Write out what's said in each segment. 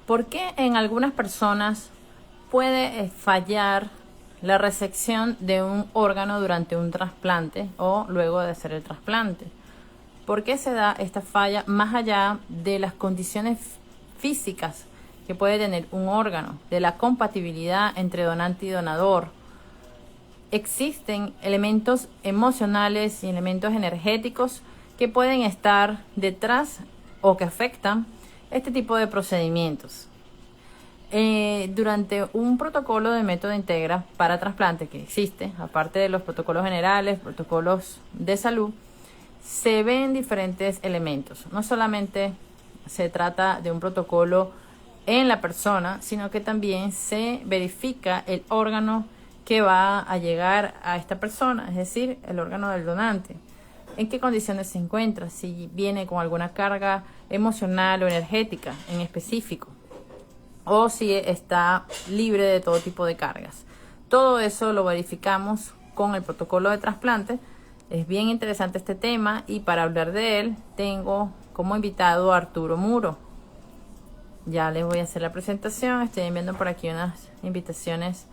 ¿Por qué en algunas personas puede fallar la resección de un órgano durante un trasplante o luego de hacer el trasplante? ¿Por qué se da esta falla más allá de las condiciones físicas que puede tener un órgano, de la compatibilidad entre donante y donador? Existen elementos emocionales y elementos energéticos que pueden estar detrás o que afectan este tipo de procedimientos. Durante un protocolo de método Integra para trasplante que existe, aparte de los protocolos generales, protocolos de salud, se ven diferentes elementos. No solamente se trata de un protocolo en la persona, sino que también se verifica el órgano que va a llegar a esta persona, es decir, el órgano del donante. ¿En qué condiciones se encuentra? Si viene con alguna carga emocional o energética en específico, o si está libre de todo tipo de cargas. Todo eso lo verificamos con el protocolo de trasplante. Es bien interesante este tema y para hablar de él tengo como invitado a Arturo Muro. Ya les voy a hacer la presentación. Estoy enviando por aquí unas invitaciones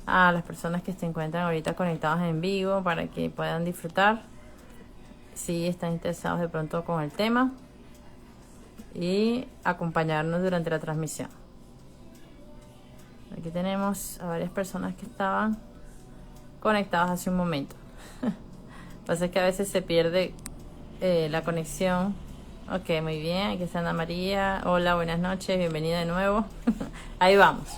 a las personas que se encuentran ahorita conectadas en vivo para que puedan disfrutar si están interesados de pronto con el tema y acompañarnos durante la transmisión. Aquí tenemos a varias personas que estaban conectadas hace un momento. Pasa es que a veces se pierde la conexión. Ok, muy bien. Aquí está Ana María. Hola, buenas noches. Bienvenida de nuevo. Ahí vamos.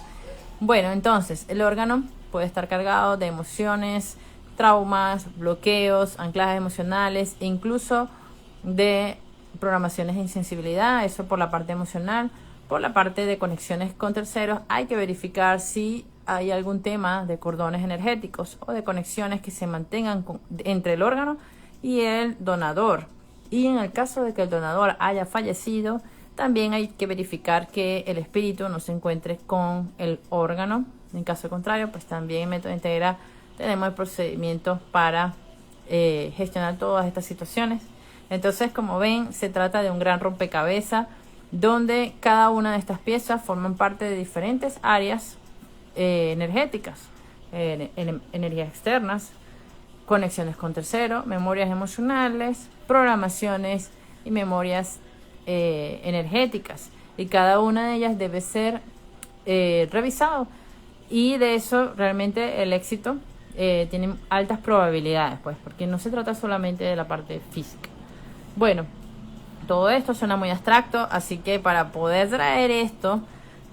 Bueno, entonces, el órgano puede estar cargado de emociones, traumas, bloqueos, anclajes emocionales e incluso de programaciones de insensibilidad. Eso por la parte emocional. Por la parte de conexiones con terceros, hay que verificar si hay algún tema de cordones energéticos o de conexiones que se mantengan entre el órgano y el donador. Y en el caso de que el donador haya fallecido, también hay que verificar que el espíritu no se encuentre con el órgano. En caso contrario, pues también en Método Integra tenemos el procedimiento para gestionar todas estas situaciones. Entonces, como ven, se trata de un gran rompecabezas donde cada una de estas piezas forman parte de diferentes áreas energéticas, energías externas, conexiones con terceros, memorias emocionales, programaciones y memorias energéticas. Y cada una de ellas debe ser revisado. Y de eso realmente el éxito tiene altas probabilidades, pues, porque no se trata solamente de la parte física. Bueno, todo esto suena muy abstracto, así que para poder traer esto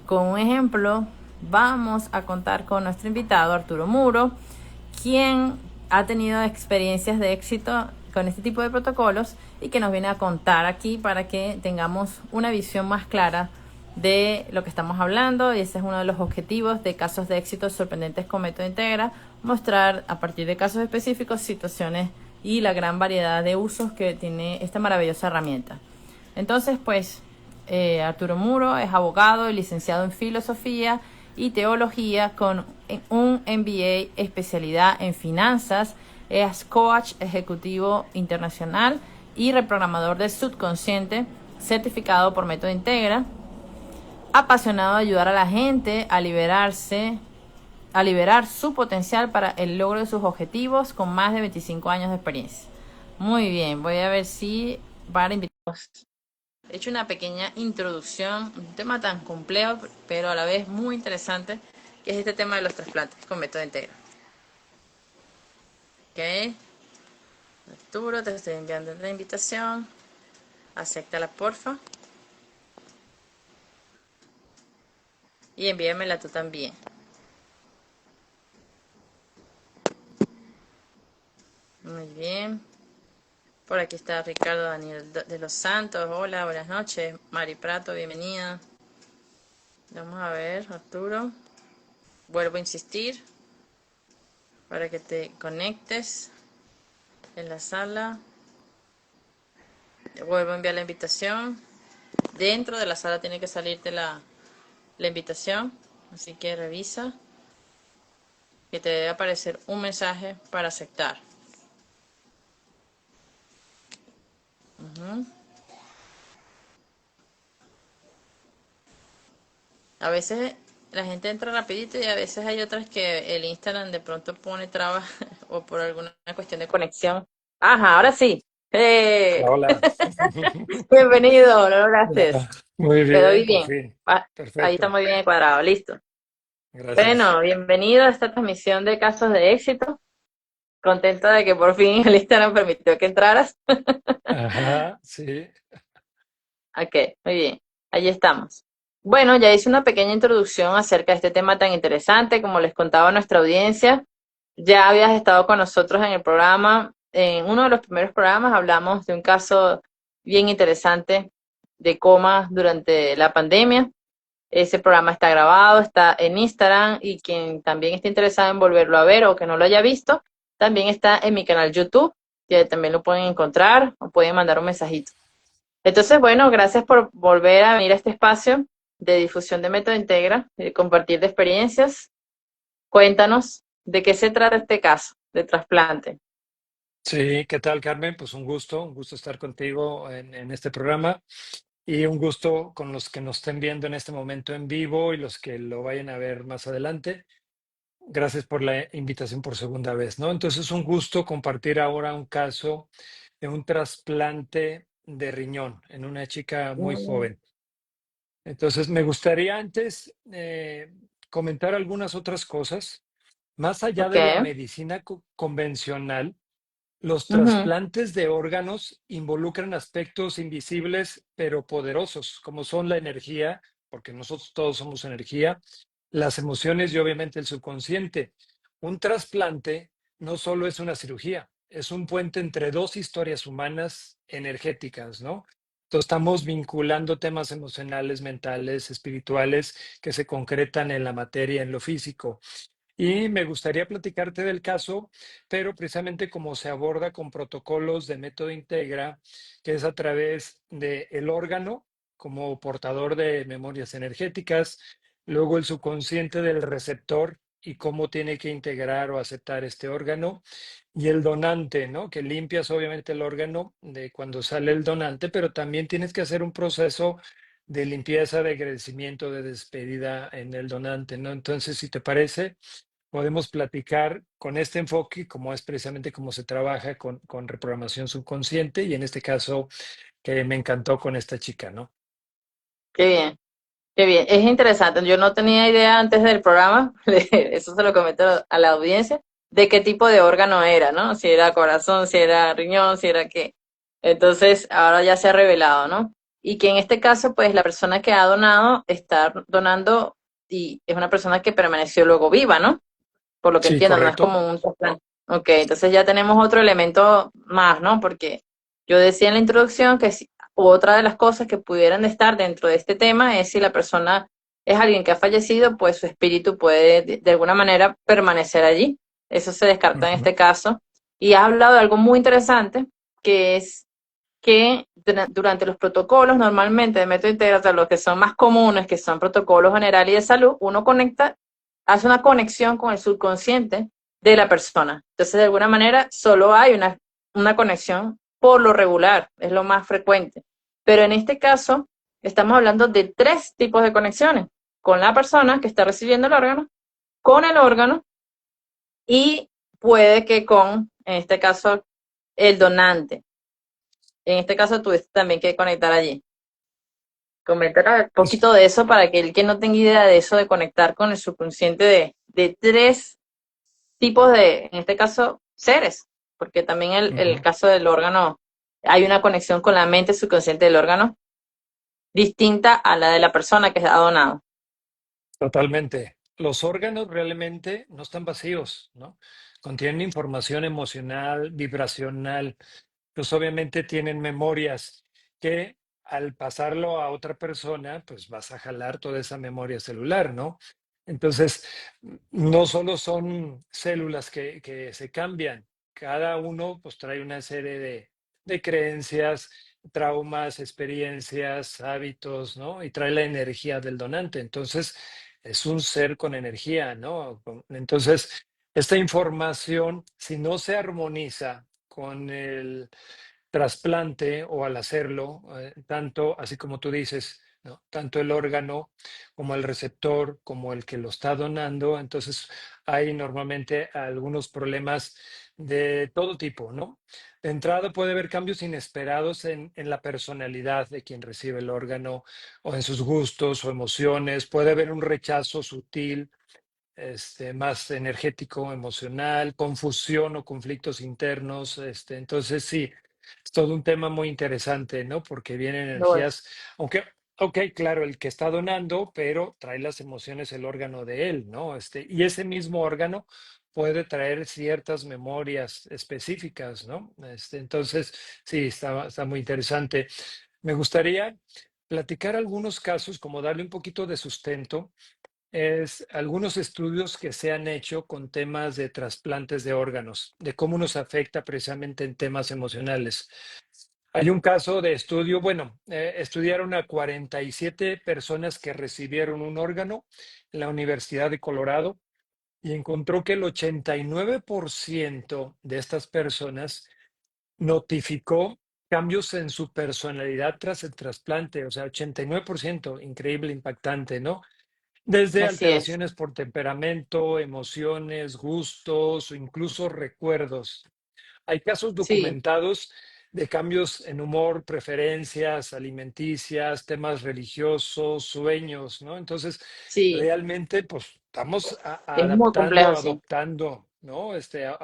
con un ejemplo, vamos a contar con nuestro invitado Arturo Muro, quien ha tenido experiencias de éxito con este tipo de protocolos y que nos viene a contar aquí para que tengamos una visión más clara de lo que estamos hablando. Y ese es uno de los objetivos de casos de éxito sorprendentes con Método Integra, mostrar a partir de casos específicos situaciones y la gran variedad de usos que tiene esta maravillosa herramienta. Entonces, pues, Arturo Muro es abogado y licenciado en filosofía y teología con un MBA especialidad en finanzas. Es coach ejecutivo internacional y reprogramador del subconsciente certificado por Método Integra. Apasionado de ayudar a la gente a liberarse, a liberar su potencial para el logro de sus objetivos con más de 25 años de experiencia. Muy bien, voy a ver si para invitarlos. He hecho una pequeña introducción, un tema tan complejo, pero a la vez muy interesante, que es este tema de los trasplantes con Método Integra. Ok, Arturo, te estoy enviando la invitación. Acéptala, porfa. Y envíamela tú también. Muy bien. Por aquí está Ricardo Daniel de los Santos. Hola, buenas noches. Mari Prato, bienvenida. Vamos a ver, Arturo. Vuelvo a insistir para que te conectes en la sala. Te vuelvo a enviar la invitación. Dentro de la sala tiene que salirte la invitación. Así que revisa que te debe aparecer un mensaje para aceptar. A veces la gente entra rapidito y a veces hay otras que el Instagram de pronto pone trabas o por alguna cuestión de conexión. Ajá, ahora sí. Hola. Bienvenido, lo lograste. Ya, muy Quedó bien, por bien. fin. Ahí está Perfecto. muy bien cuadrado, listo. Gracias. Bueno, bienvenido a esta transmisión de casos de éxito. Contenta de que por fin el Instagram permitió que entraras. Ajá, sí. Ok, muy bien. Allí estamos. Bueno, ya hice una pequeña introducción acerca de este tema tan interesante. Como les contaba a nuestra audiencia, ya habías estado con nosotros en el programa. En uno de los primeros programas hablamos de un caso bien interesante de coma durante la pandemia. Ese programa está grabado, está en Instagram y quien también esté interesado en volverlo a ver o que no lo haya visto, también está en mi canal YouTube, que también lo pueden encontrar o pueden mandar un mensajito. Entonces, bueno, gracias por volver a venir a este espacio de difusión de Método Integra, de compartir de experiencias. Cuéntanos de qué se trata este caso de trasplante. Sí, ¿qué tal, Carmen? Pues un gusto estar contigo en este programa y un gusto con los que nos estén viendo en este momento en vivo y los que lo vayan a ver más adelante. Gracias por la invitación por segunda vez, ¿no? Entonces, un gusto compartir ahora un caso de un trasplante de riñón en una chica muy Mm, joven. Entonces, me gustaría antes comentar algunas otras cosas. Más allá ok. de la medicina convencional, los Ujú, trasplantes de órganos involucran aspectos invisibles pero poderosos, como son la energía, porque nosotros todos somos energía, las emociones y obviamente el subconsciente. Un trasplante no solo es una cirugía, es un puente entre dos historias humanas energéticas, ¿no? Entonces estamos vinculando temas emocionales, mentales, espirituales que se concretan en la materia, en lo físico. Y me gustaría platicarte del caso, pero precisamente como se aborda con protocolos de método Integra, que es a través del órgano como portador de memorias energéticas, luego el subconsciente del receptor y cómo tiene que integrar o aceptar este órgano, y el donante, ¿no? Que limpias obviamente el órgano de cuando sale el donante, pero también tienes que hacer un proceso de limpieza, de agradecimiento, de despedida en el donante, ¿no? Entonces, si te parece, podemos platicar con este enfoque, como es precisamente cómo se trabaja con reprogramación subconsciente y en este caso que me encantó con esta chica, ¿no? qué bien, qué bien. Es interesante. Yo no tenía idea antes del programa, eso se lo comento a la audiencia, de qué tipo de órgano era, ¿no? Si era corazón, si era riñón, si era qué. Entonces, ahora ya se ha revelado, ¿no? Y que en este caso, pues la persona que ha donado está donando y es una persona que permaneció luego viva, ¿no? Por lo que Sí, entiendo, no es correcto. como un trasplante. Ok, entonces ya tenemos otro elemento más, ¿no? Porque yo decía en la introducción que otra de las cosas que pudieran estar dentro de este tema es si la persona es alguien que ha fallecido, pues su espíritu puede de alguna manera permanecer allí. Eso se descarta en Ujú. este caso. Y has hablado de algo muy interesante, que es que durante los protocolos normalmente de método integral, los que son más comunes, que son protocolos generales y de salud, uno conecta, hace una conexión con el subconsciente de la persona. Entonces, de alguna manera, solo hay una conexión por lo regular, es lo más frecuente. Pero en este caso, estamos hablando de tres tipos de conexiones, con la persona que está recibiendo el órgano, con el órgano y puede que con, en este caso, el donante. En este caso tuviste también que conectar allí. Comentar un Pues, poquito de eso para que el que no tenga idea de eso, de conectar con el subconsciente de tres tipos de, en este caso, seres, porque también el ujú, caso del órgano, hay una conexión con la mente subconsciente del órgano distinta a la de la persona que ha donado. totalmente. Los órganos realmente no están vacíos, ¿no? Contienen información emocional, vibracional, pues obviamente tienen memorias que al pasarlo a otra persona, pues vas a jalar toda esa memoria celular, ¿no? Entonces, no solo son células que se cambian, cada uno pues trae una serie de creencias, traumas, experiencias, hábitos, ¿no? Y trae la energía del donante. Entonces, es un ser con energía, ¿no? Entonces, esta información, si no se armoniza con el trasplante o al hacerlo, tanto, así como tú dices, ¿no? Tanto el órgano como el receptor, como el que lo está donando. Entonces hay normalmente algunos problemas de todo tipo, ¿no? De entrada puede haber cambios inesperados en la personalidad de quien recibe el órgano o en sus gustos o emociones. Puede haber un rechazo sutil, más energético, emocional, confusión o conflictos internos. Entonces, sí, es todo un tema muy interesante, ¿no? Porque vienen Lo es. energías, aunque, ok, claro, el que está donando, pero trae las emociones el órgano de él, ¿no? Y ese mismo órgano puede traer ciertas memorias específicas, ¿no? Entonces, sí, está muy interesante. Me gustaría platicar algunos casos, como darle un poquito de sustento es algunos estudios que se han hecho con temas de trasplantes de órganos, de cómo nos afecta precisamente en temas emocionales. Hay un caso de estudio, bueno, estudiaron a 47 personas que recibieron un órgano en la Universidad de Colorado y encontró que el 89% de estas personas notificó cambios en su personalidad tras el trasplante, o sea, 89%, increíble, impactante, ¿no? Desde Así es. alteraciones por temperamento, emociones, gustos o incluso recuerdos. Hay casos Sí, documentados de cambios en humor, preferencias alimenticias, temas religiosos, sueños, ¿no? Entonces, sí. realmente, pues, estamos Es muy adaptando, complejo, sí. adoptando, ¿no?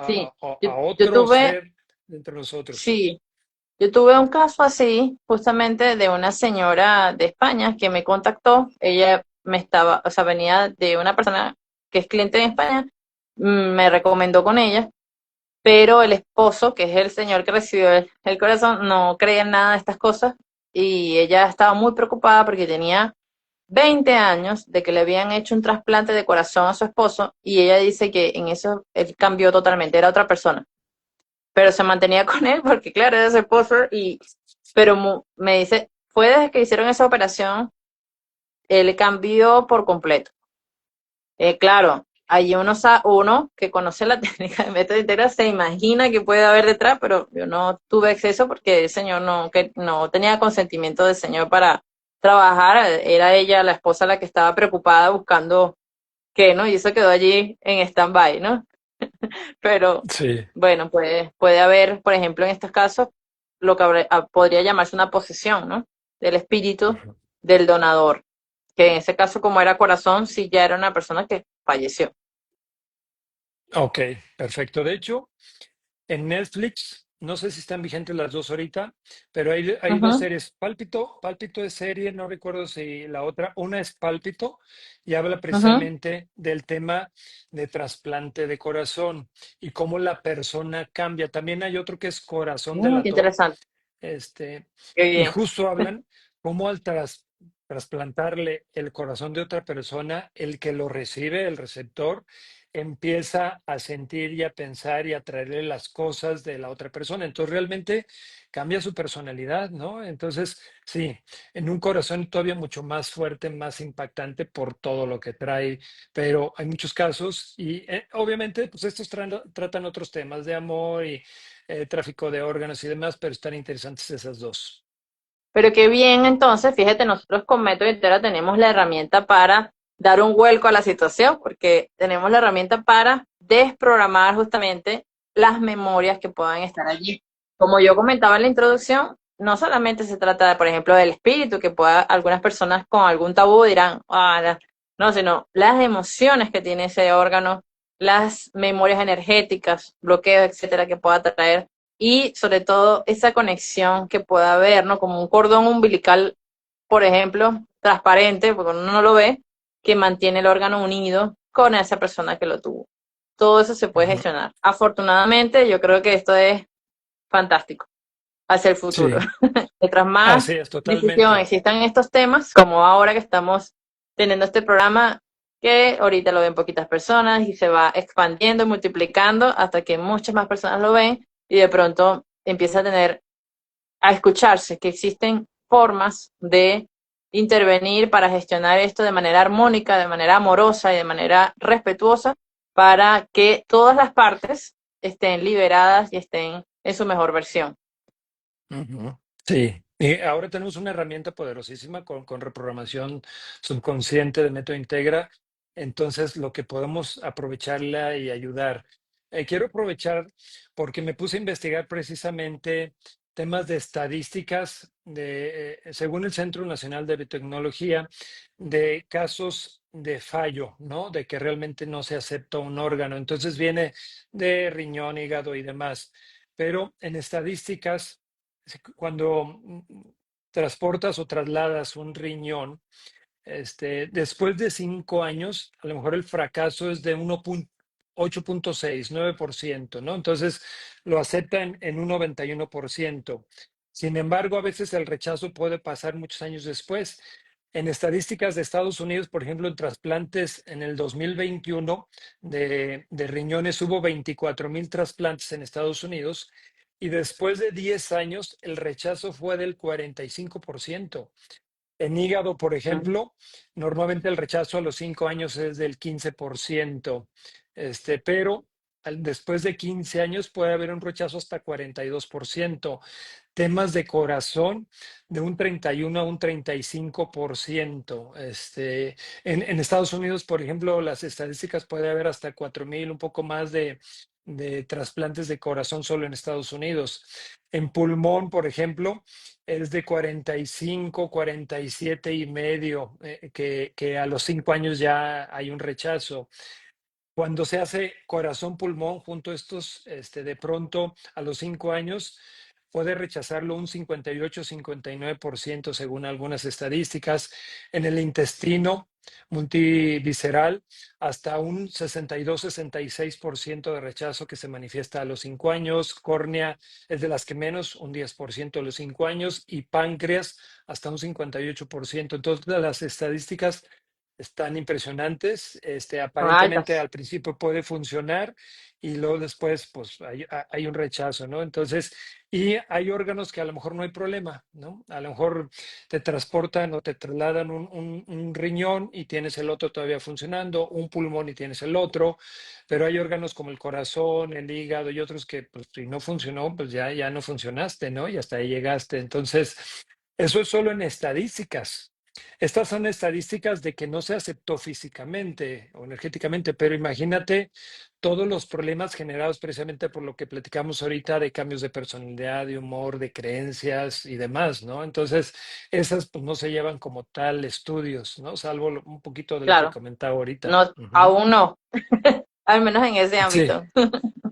Sí. A Yo otro tuve, ser entre nosotros. sí, yo tuve un caso así, justamente de una señora de España que me contactó. Ella me estaba, o sea, venía de una persona que es cliente en España, me recomendó con ella, pero el esposo, que es el señor que recibió el corazón, no creía en nada de estas cosas y ella estaba muy preocupada porque tenía 20 años de que le habían hecho un trasplante de corazón a su esposo y ella dice que en eso él cambió totalmente, era otra persona, pero se mantenía con él porque claro, era su esposo pero me dice, fue desde que hicieron esa operación, él cambió por completo. Claro, hay uno que conoce la técnica de método integral, se imagina que puede haber detrás, pero yo no tuve acceso porque el señor no tenía consentimiento del señor para trabajar, era ella, la esposa, la que estaba preocupada buscando qué, ¿no? Y eso quedó allí en stand-by, ¿no? Pero Sí. bueno, puede haber, por ejemplo, en estos casos, lo que podría llamarse una posesión, ¿no? Del espíritu del donador, que en ese caso, como era corazón, sí ya era una persona que falleció. Ok, perfecto. De hecho, en Netflix, no sé si están vigentes las dos ahorita, pero hay dos Ujú, series. Pálpito es serie, no recuerdo si la otra. Una es Pálpito y habla ujú. precisamente del tema de trasplante de corazón y cómo la persona cambia. También hay otro que es Corazón Qué Delator, interesante. este, Qué y bien. justo hablan cómo al trasplantarle el corazón de otra persona, el que lo recibe, el receptor, empieza a sentir y a pensar y a traerle las cosas de la otra persona. Entonces realmente cambia su personalidad, ¿no? Entonces, sí, en un corazón todavía mucho más fuerte, más impactante por todo lo que trae, pero hay muchos casos y obviamente, pues estos tratan otros temas de amor y tráfico de órganos y demás, pero están interesantes esas dos. Pero qué bien, entonces, fíjate, nosotros con Método Entera tenemos la herramienta para dar un vuelco a la situación, porque tenemos la herramienta para desprogramar justamente las memorias que puedan estar allí. Como yo comentaba en la introducción, no solamente se trata, por ejemplo, del espíritu, que pueda, algunas personas con algún tabú dirán, no, sino las emociones que tiene ese órgano, las memorias energéticas, bloqueos, etcétera, que pueda traer y sobre todo esa conexión que pueda haber, ¿no? Como un cordón umbilical, por ejemplo, transparente, porque uno no lo ve, que mantiene el órgano unido con esa persona que lo tuvo. Todo eso se puede Ujú. gestionar. Afortunadamente, yo creo que esto es fantástico hacia el futuro. Sí, Mientras más así es, difusión totalmente. existan estos temas, como ahora que estamos teniendo este programa, que ahorita lo ven poquitas personas y se va expandiendo y multiplicando hasta que muchas más personas lo ven y de pronto empieza a escucharse que existen formas de intervenir para gestionar esto de manera armónica, de manera amorosa y de manera respetuosa para que todas las partes estén liberadas y estén en su mejor versión. Ujú. Sí, Y ahora tenemos una herramienta poderosísima con reprogramación subconsciente de Método Integra. Entonces, lo que podemos aprovecharla y ayudar. Quiero aprovechar porque me puse a investigar precisamente temas de estadísticas según el Centro Nacional de Biotecnología, de casos de fallo, ¿no? De que realmente no se acepta un órgano. Entonces viene de riñón, hígado y demás. Pero en estadísticas cuando transportas o trasladas un riñón, después de 5 años, a lo mejor el fracaso es de 8.6, 9%, ¿no? Entonces lo aceptan en un 91%. Sin embargo, a veces el rechazo puede pasar muchos años después. En estadísticas de Estados Unidos, por ejemplo, en trasplantes en el 2021 de riñones, hubo 24,000 trasplantes en Estados Unidos y después de 10 años el rechazo fue del 45%. En hígado, por ejemplo, normalmente el rechazo a los 5 años es del 15%, pero después de 15 años puede haber un rechazo hasta 42%. Temas de corazón de un 31 a un 35%. En Estados Unidos, por ejemplo, las estadísticas puede haber hasta 4,000, un poco más de trasplantes de corazón solo en Estados Unidos. En pulmón, por ejemplo, es de 45, 47,5, que a los 5 años ya hay un rechazo. Cuando se hace corazón-pulmón junto a estos, de pronto a los 5 años puede rechazarlo un 58-59% según algunas estadísticas. En el intestino multivisceral, hasta un 62-66% de rechazo que se manifiesta a los 5 años. Córnea es de las que menos, un 10% a los 5 años. Y páncreas, hasta un 58%. Entonces, las estadísticas están impresionantes. Son Aparentemente altas. al principio puede funcionar y luego después pues hay un rechazo, ¿no? Entonces, y hay órganos que a lo mejor no hay problema, ¿no? A lo mejor te transportan o te trasladan un riñón y tienes el otro todavía funcionando, un pulmón y tienes el otro, pero hay órganos como el corazón, el hígado y otros que pues si no funcionó, pues ya no funcionaste, ¿no? Y hasta ahí llegaste. Entonces, eso es solo en estadísticas. Estas son estadísticas de que no se aceptó físicamente o energéticamente, pero imagínate todos los problemas generados precisamente por lo que platicamos ahorita de cambios de personalidad, de humor, de creencias y demás, ¿no? Entonces, esas pues no se llevan como tal estudios, ¿no? Salvo un poquito de lo que Claro, comentaba ahorita. no, Ujú. aún no, al menos en ese Sí, ámbito.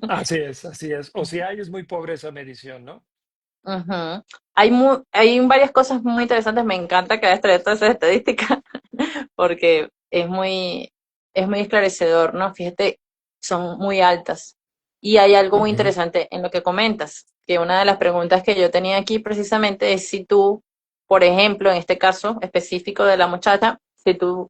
así es, así es. O si hay, es muy pobre esa medición, ¿no? Ujú. Hay varias cosas muy interesantes. Me encanta que hayas traído todas esas estadísticas porque es muy esclarecedor, ¿no? Fíjate, son muy altas. Y hay algo muy Ujú. interesante en lo que comentas, que una de las preguntas que yo tenía aquí precisamente es si tú, por ejemplo, en este caso específico de la muchacha, si tú,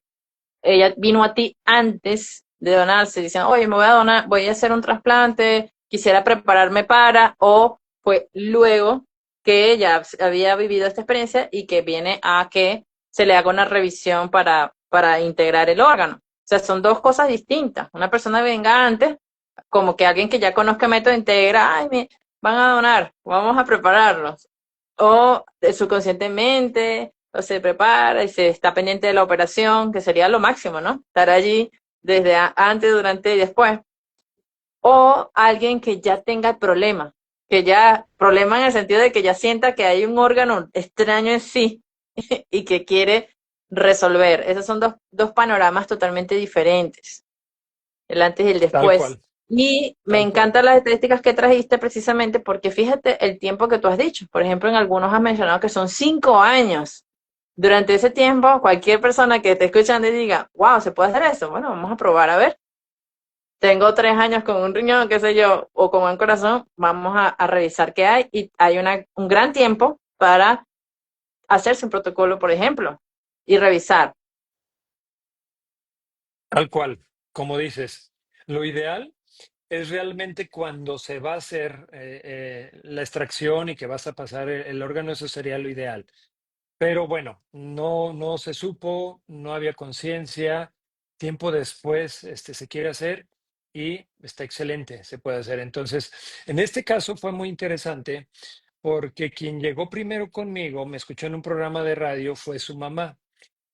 ella vino a ti antes de donarse, diciendo, oye, me voy a donar, voy a hacer un trasplante, quisiera prepararme para, o fue luego que ella había vivido esta experiencia y que viene a que se le haga una revisión para integrar el órgano. O sea, son dos cosas distintas. Una persona venga antes, como que alguien que ya conozca el método integra, ay, me van a donar, vamos a prepararlos. O subconscientemente, o se prepara y se está pendiente de la operación, que sería lo máximo, ¿no? Estar allí desde antes, durante y después. O alguien que ya tenga el problema, que ya, problema en el sentido de que ya sienta que hay un órgano extraño en sí y que quiere resolver. Esos son dos panoramas totalmente diferentes, el antes y el Tal después. cual, Y me tal cual. encantan las estadísticas que trajiste precisamente porque fíjate el tiempo que tú has dicho. Por ejemplo, en algunos has mencionado que son 5 años. Durante ese tiempo, cualquier persona que esté escuchando y diga, wow, ¿se puede hacer eso? Bueno, vamos a probar a ver. Tengo 3 años con un riñón, qué sé yo, o con un corazón, vamos a revisar qué hay. Y hay un gran tiempo para hacerse un protocolo, por ejemplo, y revisar. Tal cual, como dices. Lo ideal es realmente cuando se va a hacer la extracción y que vas a pasar el órgano, eso sería lo ideal. Pero bueno, no se supo, no había conciencia. Tiempo después, se quiere hacer y está excelente, se puede hacer. Entonces, en este caso fue muy interesante porque quien llegó primero conmigo, me escuchó en un programa de radio, fue su mamá.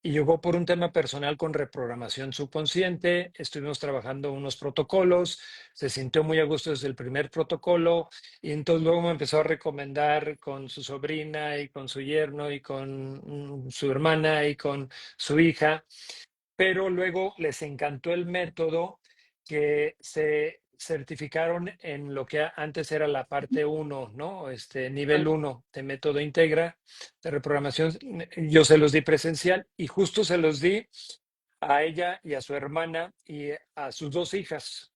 Y llegó por un tema personal con reprogramación subconsciente, estuvimos trabajando unos protocolos, se sintió muy a gusto desde el primer protocolo y entonces luego me empezó a recomendar con su sobrina y con su yerno y con su hermana y con su hija, pero luego les encantó el método que se certificaron en lo que antes era la parte uno, ¿no? Nivel uno de método Integra de reprogramación. Yo se los di presencial y justo se los di a ella y a su hermana y a sus dos hijas.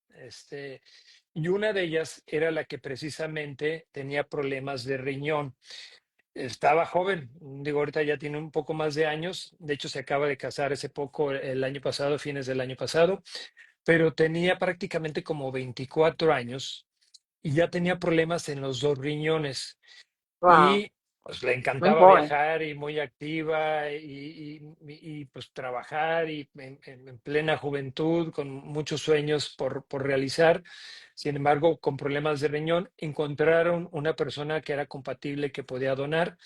Y una de ellas era la que precisamente tenía problemas de riñón. Estaba joven, digo, ahorita ya tiene un poco más de años, de hecho se acaba de casar hace poco, el año pasado, fines del año pasado, pero tenía prácticamente como 24 años y ya tenía problemas en los dos riñones Wow, y pues le muy encantaba joven. viajar y muy activa pues trabajar y en plena juventud con muchos sueños por realizar. Sin embargo, con problemas de riñón, encontraron una persona que era compatible, que podía donar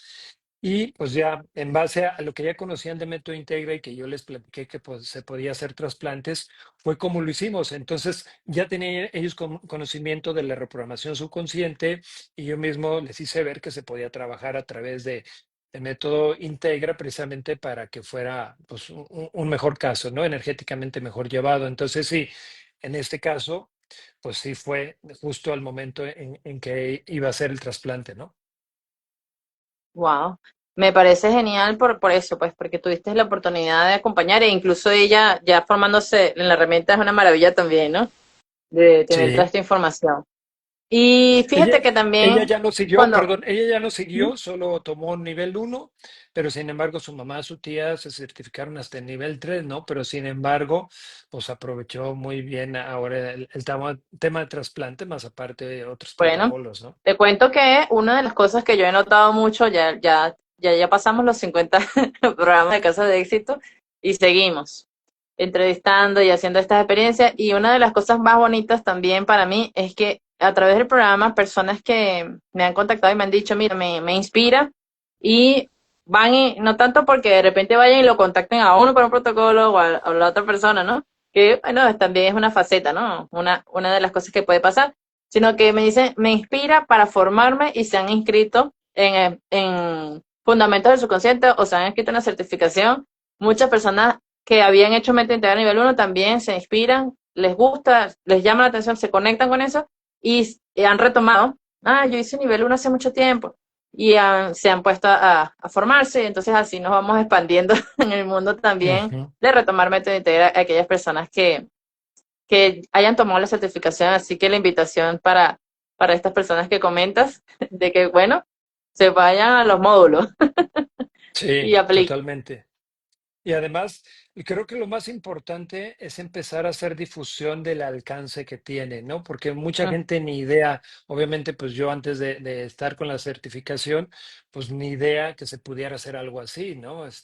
y pues ya en base a lo que ya conocían de Método Integra y que yo les platiqué que pues, se podía hacer trasplantes, fue como lo hicimos. Entonces ya tenían ellos conocimiento de la reprogramación subconsciente y yo mismo les hice ver que se podía trabajar a través de Método Integra precisamente para que fuera pues, un mejor caso, ¿no? Energéticamente mejor llevado. Entonces sí, en este caso, pues sí fue justo al momento en que iba a ser el trasplante, ¿no? Wow. Me parece genial por eso, pues, porque tuviste la oportunidad de acompañar e incluso ella ya formándose en la herramienta es una maravilla también, ¿no? De tener toda Sí. esta información. Y Ella, fíjate que ella también ya no siguió, cuando, perdón, ella ya no siguió, solo tomó nivel uno, pero sin embargo su mamá, su tía se certificaron hasta el nivel 3, ¿no? Pero sin embargo, pues aprovechó muy bien ahora el tema de trasplante, más aparte de otros bueno, protocolos, ¿no? te cuento que una de las cosas que yo he notado mucho, ya pasamos los 50 programas de Casa de Éxito y seguimos entrevistando y haciendo estas experiencias. Y una de las cosas más bonitas también para mí es que a través del programa, personas que me han contactado y me han dicho, mira, me inspira y van y, no tanto porque de repente vayan y lo contacten a uno con un protocolo o a la otra persona, ¿no? Que, bueno, también es una faceta, ¿no? Una de las cosas que puede pasar sino que me dicen, me inspira para formarme y se han inscrito en Fundamentos del Subconsciente o se han inscrito en la certificación. Muchas personas que habían hecho mente integral nivel uno también se inspiran, les gusta, les llama la atención, se conectan con eso y han retomado. Ah, yo hice nivel uno hace mucho tiempo y se han puesto a formarse y entonces así nos vamos expandiendo en el mundo también Ujú. de retomar método integral a aquellas personas que hayan tomado la certificación, así que la invitación para estas personas que comentas, de que, bueno, se vayan a los módulos y Sí, apliquen. totalmente. Y además, creo que lo más importante es empezar a hacer difusión del alcance que tiene, ¿no? Porque mucha Mm, gente ni idea, obviamente, pues yo antes de estar con la certificación, pues ni idea que se pudiera hacer algo así, ¿no? Pues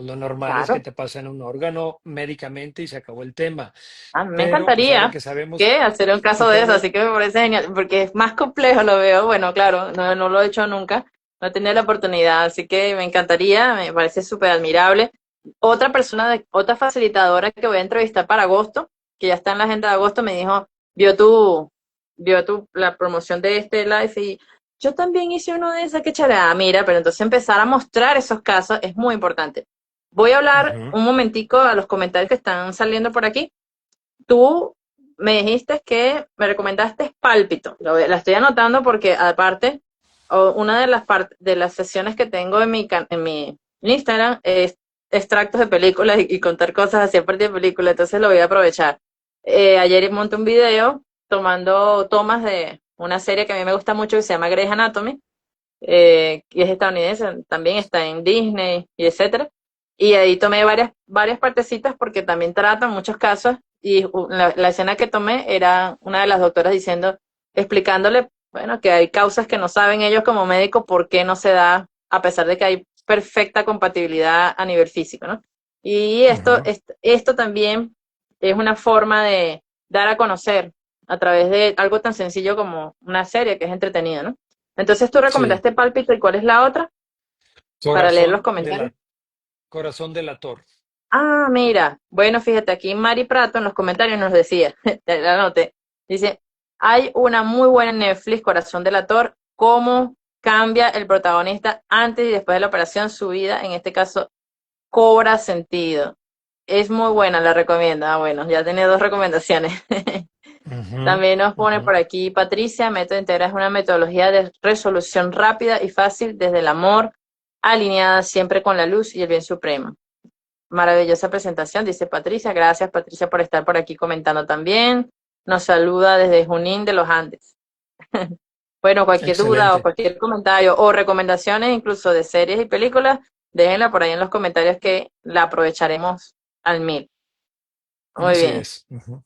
lo normal es que claro, te pasen un órgano médicamente y se acabó el tema. a mí me Pero pues ahora encantaría que sabemos que hacer un que caso de eso, todo, así que me parece genial, porque es más complejo, lo veo, bueno, claro, no lo he hecho nunca, no he tenido la oportunidad, así que me encantaría, me parece súper admirable. Otra persona, otra facilitadora que voy a entrevistar para agosto, que ya está en la agenda de agosto, me dijo, la promoción de este live y yo también hice uno de esas, que chévere, mira, pero entonces empezar a mostrar esos casos es muy importante. Voy a hablar ujú, un momentico a los comentarios que están saliendo por aquí. Tú me dijiste que me recomendaste Pálpito. La estoy anotando porque aparte, una de de las sesiones que tengo en mi Instagram es extractos de películas y contar cosas así a partir de películas, entonces lo voy a aprovechar. Ayer monté un video tomando tomas de una serie que a mí me gusta mucho que se llama Grey's Anatomy, que es estadounidense, también está en Disney y etcétera. Y ahí tomé varias partecitas porque también tratan muchos casos y la escena que tomé era una de las doctoras diciendo, explicándole, bueno, que hay causas que no saben ellos como médicos por qué no se da, a pesar de que hay perfecta compatibilidad a nivel físico, ¿no? Y ujú. esto también es una forma de dar a conocer a través de algo tan sencillo como una serie que es entretenida, ¿no? Entonces tú Sí, recomendaste Pálpito, ¿y cuál es la otra? Para leer los corazón de comentarios. la, corazón delator. Ah, mira. Bueno, fíjate, aquí Mari Prato en los comentarios nos decía, te la anoté, dice, hay una muy buena en Netflix, Corazón Delator, cómo cambia el protagonista antes y después de la operación, su vida, en este caso, cobra sentido. Es muy buena, la recomiendo. Ah, bueno, ya tiene dos recomendaciones. Ujú, También nos pone ujú. por aquí Patricia, Método Integral es una metodología de resolución rápida y fácil desde el amor, alineada siempre con la luz y el bien supremo. Maravillosa presentación, dice Patricia. Gracias, Patricia, por estar por aquí comentando también. Nos saluda desde Junín de los Andes. Bueno, cualquier duda o Excelente. cualquier comentario o recomendaciones incluso de series y películas, déjenla por ahí en los comentarios que la aprovecharemos al mil. Muy Así bien. es. Ujú.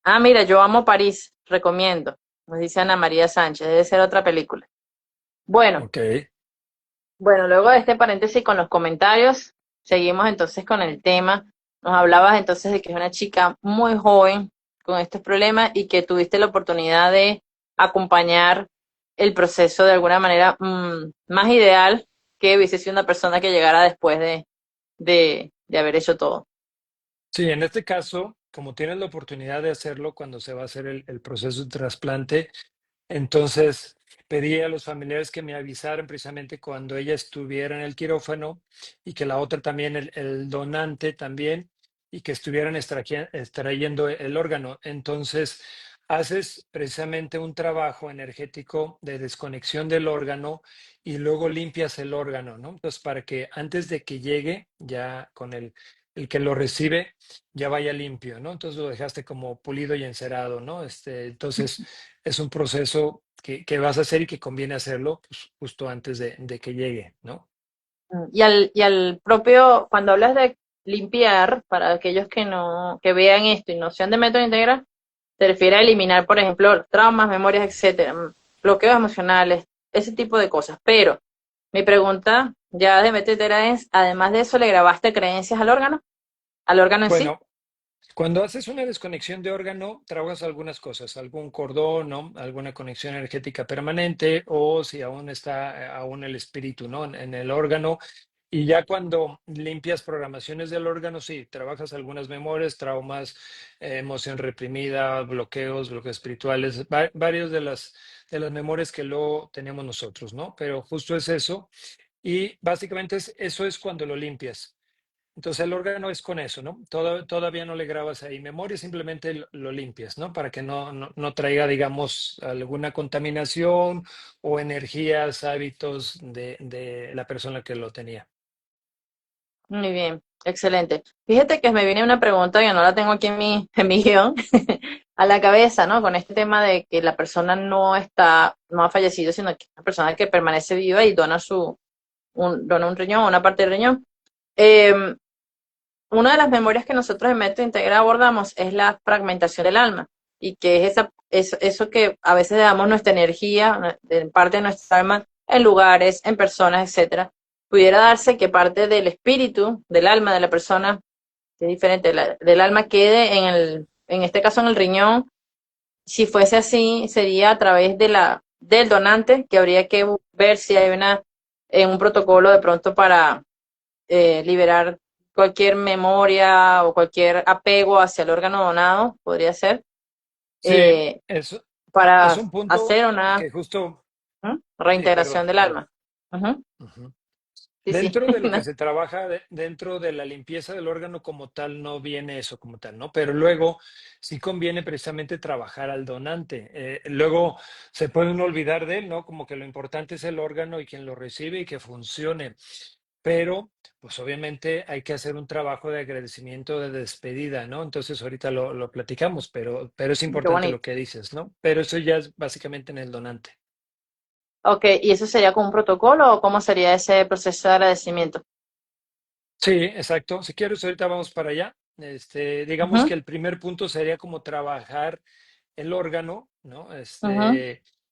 Ah, mira, yo amo París, recomiendo. Nos dice Ana María Sánchez, debe ser otra película. Bueno, Ok. bueno, luego de este paréntesis con los comentarios, seguimos entonces con el tema. Nos hablabas entonces de que es una chica muy joven con estos problemas y que tuviste la oportunidad de acompañar el proceso de alguna manera más ideal que hubiese sido una persona que llegara después de haber hecho todo. Sí, en este caso, como tienes la oportunidad de hacerlo cuando se va a hacer el proceso de trasplante, entonces pedí a los familiares que me avisaran precisamente cuando ella estuviera en el quirófano y que la otra también, el donante también, y que estuvieran extrayendo el órgano. Entonces, haces precisamente un trabajo energético de desconexión del órgano y luego limpias el órgano, ¿no? Entonces, para que antes de que llegue, ya con el que lo recibe, ya vaya limpio, ¿no? Entonces lo dejaste como pulido y encerado, ¿no? Entonces, es un proceso que vas a hacer y que conviene hacerlo pues, justo antes de que llegue, ¿no? Y al propio, cuando hablas de limpiar, para aquellos que no, que vean esto y no sean de método integral, se refiere a eliminar, por ejemplo, traumas, memorias, etcétera, bloqueos emocionales, ese tipo de cosas. Pero mi pregunta ya de método integral es, además de eso, ¿le grabaste creencias al órgano en sí? Bueno, cuando haces una desconexión de órgano, trabajas algunas cosas, algún cordón, ¿no? Alguna conexión energética permanente o si aún está aún el espíritu, ¿no? En el órgano. Y ya cuando limpias programaciones del órgano, sí, trabajas algunas memorias, traumas, emoción reprimida, bloqueos espirituales, varios de las memorias que luego tenemos nosotros, ¿no? Pero justo es eso. Y básicamente eso es cuando lo limpias. Entonces el órgano es con eso, ¿no? Todavía no le grabas ahí memoria, simplemente lo limpias, ¿no? Para que no traiga, digamos, alguna contaminación o energías, hábitos de la persona que lo tenía. Muy bien, excelente. Fíjate que me viene una pregunta que no la tengo aquí en mi guión, a la cabeza, ¿no? Con este tema de que la persona no ha fallecido, sino que es una persona que permanece viva y dona un riñón, una parte del riñón. Eh, una de las memorias que nosotros en Método Integral abordamos es la fragmentación del alma y que es eso que a veces damos nuestra energía, en parte de nuestra alma, en lugares, en personas, etcétera. Pudiera darse que parte del espíritu, del alma de la persona, que es diferente, del alma quede en este caso en el riñón. Si fuese así, sería a través del donante, que habría que ver si hay un protocolo de pronto para liberar cualquier memoria o cualquier apego hacia el órgano donado, podría ser, Sí, eh, es para un punto hacer una que justo, sí, reintegración perdón, del perdón. alma. Ujú. Ujú. Sí, sí. Dentro de lo que se trabaja, dentro de la limpieza del órgano como tal, no viene eso como tal, ¿no? Pero luego sí conviene precisamente trabajar al donante. Luego se puede uno olvidar de él, ¿no? Como que lo importante es el órgano y quien lo recibe y que funcione. Pero, pues obviamente hay que hacer un trabajo de agradecimiento, de despedida, ¿no? Entonces ahorita lo platicamos, pero es Qué importante lo bonito. que dices, ¿no? Pero eso ya es básicamente en el donante. Ok, ¿y eso sería con un protocolo o cómo sería ese proceso de agradecimiento? Sí, exacto. Si quieres, ahorita vamos para allá. Digamos Ujú, que el primer punto sería como trabajar el órgano, ¿no? ujú.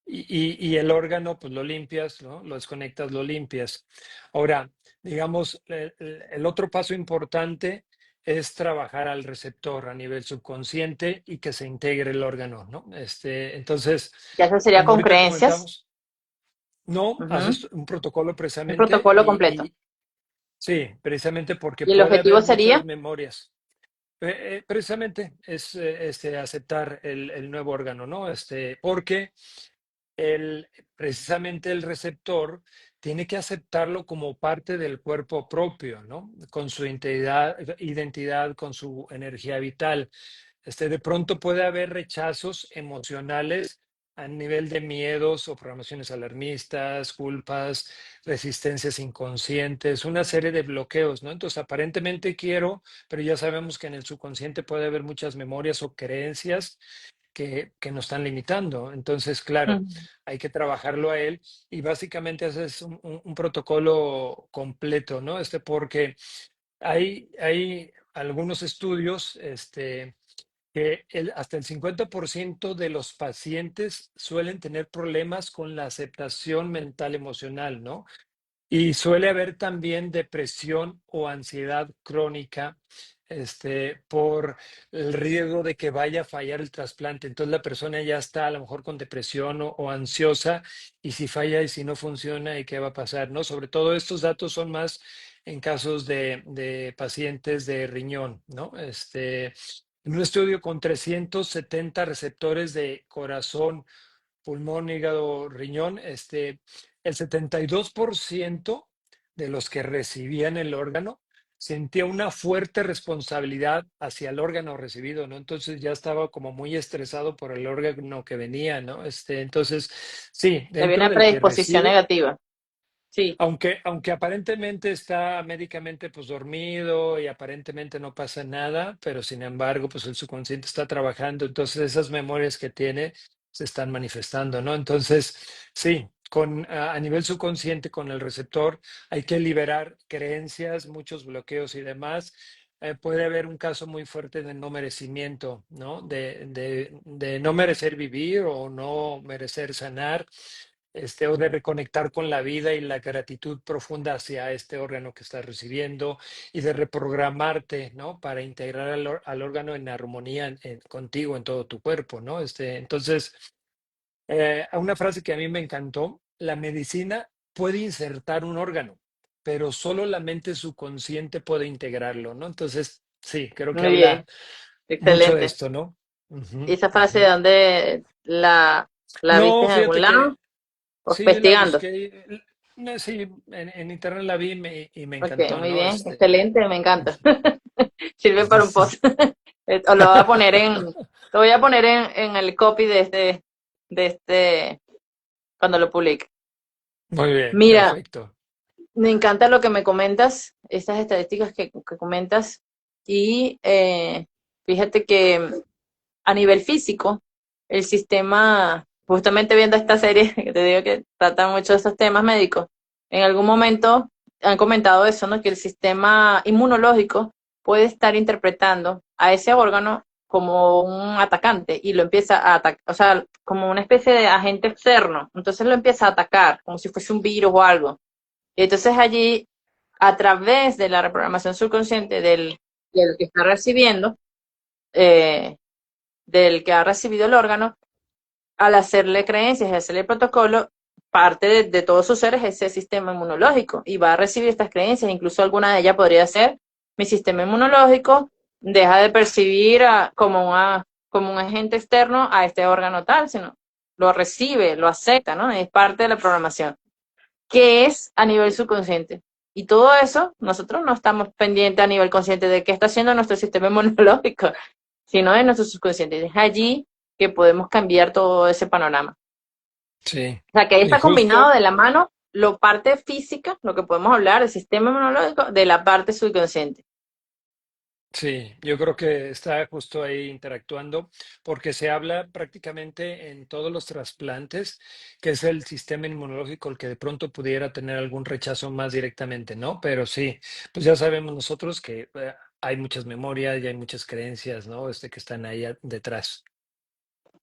Y el órgano, pues lo limpias, ¿no? Lo desconectas, lo limpias. Ahora, digamos, el otro paso importante es trabajar al receptor a nivel subconsciente y que se integre el órgano, ¿no? Entonces, Ya eso sería como con ahorita creencias. comentamos. No, Ujú. haces un protocolo Un precisamente protocolo completo. sí, precisamente porque Y el puede objetivo haber muchas sería, memorias. Precisamente es aceptar el nuevo órgano, ¿no? Porque el, precisamente el receptor tiene que aceptarlo como parte del cuerpo propio, ¿no? Con su identidad, con su energía vital. De pronto puede haber rechazos emocionales a nivel de miedos o programaciones alarmistas, culpas, resistencias inconscientes, una serie de bloqueos, ¿no? Entonces, aparentemente quiero, pero ya sabemos que en el subconsciente puede haber muchas memorias o creencias que nos están limitando. Entonces, claro, ujú, hay que trabajarlo a él y básicamente haces un protocolo completo, ¿no? Porque hay algunos estudios, que hasta el 50% de los pacientes suelen tener problemas con la aceptación mental emocional, ¿no? Y suele haber también depresión o ansiedad crónica, por el riesgo de que vaya a fallar el trasplante. Entonces la persona ya está a lo mejor con depresión o ansiosa y si falla y si no funciona y qué va a pasar, ¿no? Sobre todo estos datos son más en casos de pacientes de riñón, ¿no? En un estudio con 370 receptores de corazón, pulmón, hígado, riñón, el 72% de los que recibían el órgano sentía una fuerte responsabilidad hacia el órgano recibido, ¿no? Entonces ya estaba como muy estresado por el órgano que venía, ¿no? Entonces, sí, había dentro una del que predisposición recibe, negativa. Sí, aunque aparentemente está médicamente pues dormido y aparentemente no pasa nada, pero sin embargo pues el subconsciente está trabajando, entonces esas memorias que tiene se están manifestando, ¿no? Entonces, sí, a nivel subconsciente con el receptor hay que liberar creencias, muchos bloqueos y demás. Puede haber un caso muy fuerte de no merecimiento, ¿no? De no merecer vivir o no merecer sanar, o de reconectar con la vida y la gratitud profunda hacia este órgano que estás recibiendo y de reprogramarte, ¿no? Para integrar al órgano en armonía contigo, en todo tu cuerpo, ¿no? Entonces, una frase que a mí me encantó: la medicina puede insertar un órgano, pero solo la mente subconsciente puede integrarlo, ¿no? Entonces, sí, creo que muy habla bien, mucho de excelente. esto, ¿no? ¿Y Ujú, esa frase de ujú. dónde la viste No, en algún fíjate que lado? ¿O sí, la investigando? busqué, no, sí, en internet la vi y me Ok, encantó, muy ¿no? bien, excelente, me encanta. Sirve para un Sí. post. O lo voy a poner lo voy a poner en el copy de este, cuando lo publique. Muy bien, Mira, perfecto. me encanta lo que me comentas, estas estadísticas que comentas, y fíjate que a nivel físico, el sistema, justamente viendo esta serie, que te digo que trata mucho de estos temas médicos, en algún momento han comentado eso, ¿no? Que el sistema inmunológico puede estar interpretando a ese órgano como un atacante y lo empieza a atacar, o sea, como una especie de agente externo. Entonces lo empieza a atacar, como si fuese un virus o algo. Y entonces allí, a través de la reprogramación subconsciente del que está recibiendo, eh, del que ha recibido el órgano, al hacerle creencias y hacerle el protocolo, parte de todos sus seres es ese sistema inmunológico y va a recibir estas creencias, incluso alguna de ellas podría ser: mi sistema inmunológico deja de percibir como un agente externo a este órgano tal, sino lo recibe, lo acepta, ¿no? Es parte de la programación, que es a nivel subconsciente. Y todo eso, nosotros no estamos pendientes a nivel consciente de qué está haciendo nuestro sistema inmunológico, sino de nuestro subconsciente. Es allí que podemos cambiar todo ese panorama. Sí. O sea, que ahí Y está combinado justo, de la mano lo parte física, lo que podemos hablar del sistema inmunológico, de la parte subconsciente. sí, yo creo que está justo ahí interactuando, porque se habla prácticamente en todos los trasplantes, que es el sistema inmunológico el que de pronto pudiera tener algún rechazo más directamente, ¿no? Pero sí, pues ya sabemos nosotros que hay muchas memorias y hay muchas creencias, ¿no? Que están ahí detrás.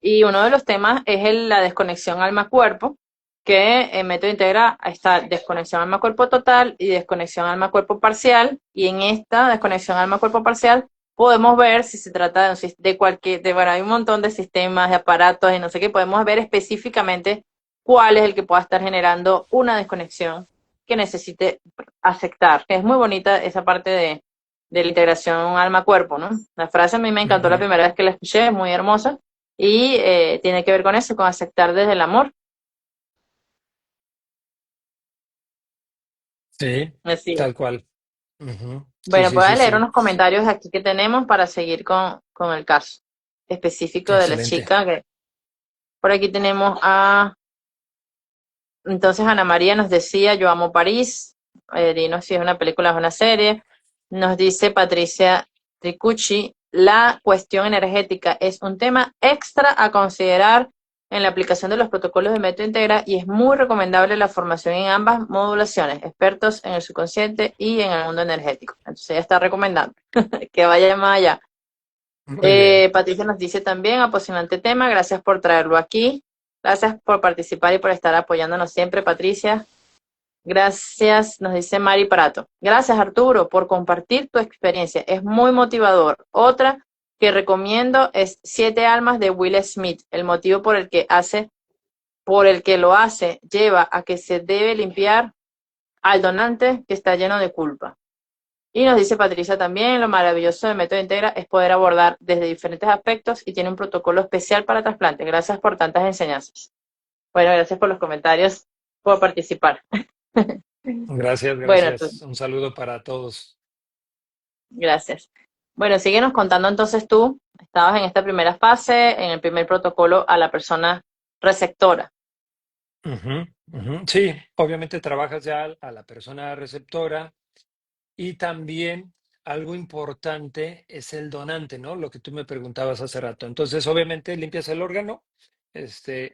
Y uno de los temas es la desconexión alma-cuerpo, que en Método Integra está desconexión alma-cuerpo total y desconexión alma-cuerpo parcial. Y en esta desconexión alma-cuerpo parcial podemos ver si se trata de cualquier, bueno, hay un montón de sistemas, de aparatos y no sé qué, podemos ver específicamente cuál es el que pueda estar generando una desconexión que necesite aceptar. Es muy bonita esa parte de la integración alma-cuerpo, ¿no? La frase a mí me encantó la Ujú. primera vez que la escuché, es muy hermosa y tiene que ver con eso, con aceptar desde el amor. Sí, Así es. tal cual. Ujú. Sí, Bueno, sí, voy a sí, leer sí. unos comentarios aquí que tenemos para seguir con el caso específico de la Excelente. chica. Que por aquí tenemos a, entonces Ana María nos decía, yo amo París, dinos si es una película o es una serie. Nos dice Patricia Tricucci, la cuestión energética es un tema extra a considerar en la aplicación de los protocolos de Método Integra y es muy recomendable la formación en ambas modulaciones, expertos en el subconsciente y en el mundo energético. Entonces ella está recomendando que vaya más allá. Muy bien. Patricia nos dice también, apasionante tema, gracias por traerlo aquí, gracias por participar y por estar apoyándonos siempre, Patricia. Gracias, nos dice Mari Prato. Gracias, Arturo, por compartir tu experiencia. Es muy motivador. Otra que recomiendo es Siete Almas de Will Smith. El motivo por el que lo hace, lleva a que se debe limpiar al donante que está lleno de culpa. Y nos dice Patricia también, lo maravilloso de Método Integra es poder abordar desde diferentes aspectos y tiene un protocolo especial para trasplante. Gracias por tantas enseñanzas. Bueno, gracias por los comentarios, por participar. Gracias, Bueno, entonces, gracias. Un saludo para todos. gracias. Bueno, síguenos contando entonces tú. Estabas en esta primera fase, en el primer protocolo a la persona receptora. Ujú, ujú. Sí, obviamente trabajas ya a la persona receptora y también algo importante es el donante, ¿no? Lo que tú me preguntabas hace rato. Entonces, obviamente limpias el órgano,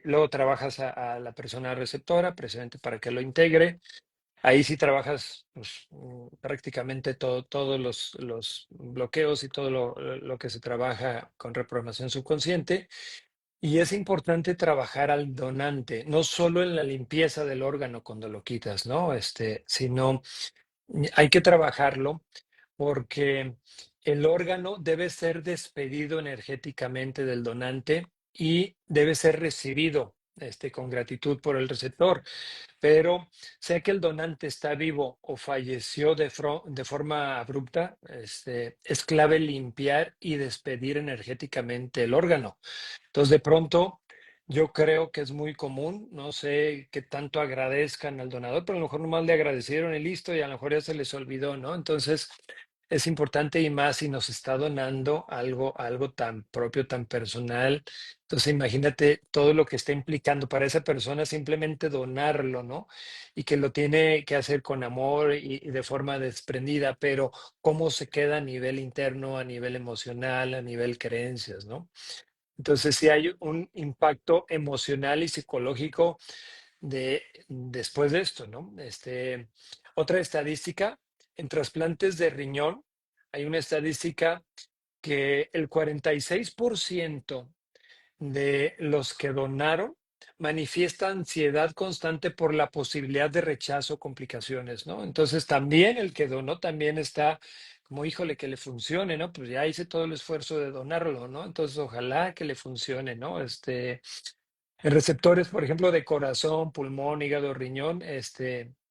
luego trabajas a la persona receptora, precisamente para que lo integre. Ahí sí trabajas pues, prácticamente todos los bloqueos y todo lo que se trabaja con reprogramación subconsciente. Y es importante trabajar al donante, no solo en la limpieza del órgano cuando lo quitas, ¿no? Sino hay que trabajarlo porque el órgano debe ser despedido energéticamente del donante y debe ser recibido con gratitud por el receptor. Pero sea que el donante está vivo o falleció de forma abrupta, es clave limpiar y despedir energéticamente el órgano. Entonces, de pronto, yo creo que es muy común, no sé qué tanto agradezcan al donador, pero a lo mejor nomás le agradecieron y listo, y a lo mejor ya se les olvidó, ¿no? Entonces, es importante y más si nos está donando algo tan propio, tan personal. Entonces, imagínate todo lo que está implicando para esa persona simplemente donarlo, ¿no? Y que lo tiene que hacer con amor y de forma desprendida, pero cómo se queda a nivel interno, a nivel emocional, a nivel creencias, ¿no? Entonces, sí hay un impacto emocional y psicológico después de esto, ¿no? Otra estadística, en trasplantes de riñón, hay una estadística que el 46% de los que donaron manifiesta ansiedad constante por la posibilidad de rechazo o complicaciones, ¿no? Entonces también el que donó también está como, híjole, que le funcione, ¿no? Pues ya hice todo el esfuerzo de donarlo, ¿no? Entonces ojalá que le funcione, ¿no? En receptores, por ejemplo, de corazón, pulmón, hígado, riñón,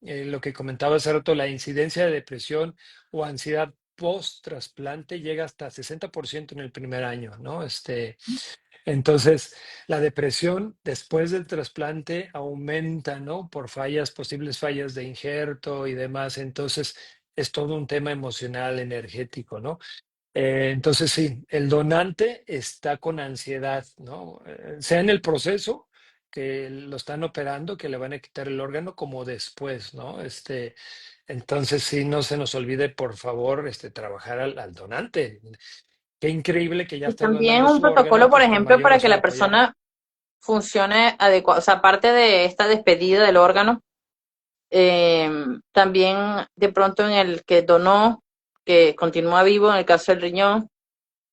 lo que comentaba hace rato, la incidencia de depresión o ansiedad post-trasplante llega hasta 60% en el primer año, ¿no? Entonces, la depresión después del trasplante aumenta, ¿no? Por posibles fallas de injerto y demás. Entonces, es todo un tema emocional, energético, ¿no? Entonces, sí, el donante está con ansiedad, ¿no? Sea en el proceso que lo están operando, que le van a quitar el órgano, como después, ¿no? Entonces, sí, no se nos olvide, por favor, trabajar al donante. Qué increíble que ya Y está también donando un su órgano, protocolo, por pues con ejemplo, mayor para que razón la apoyarlo. persona funcione adecuado, o sea, aparte de esta despedida del órgano, eh, también de pronto en el que donó, que continúa vivo, en el caso del riñón,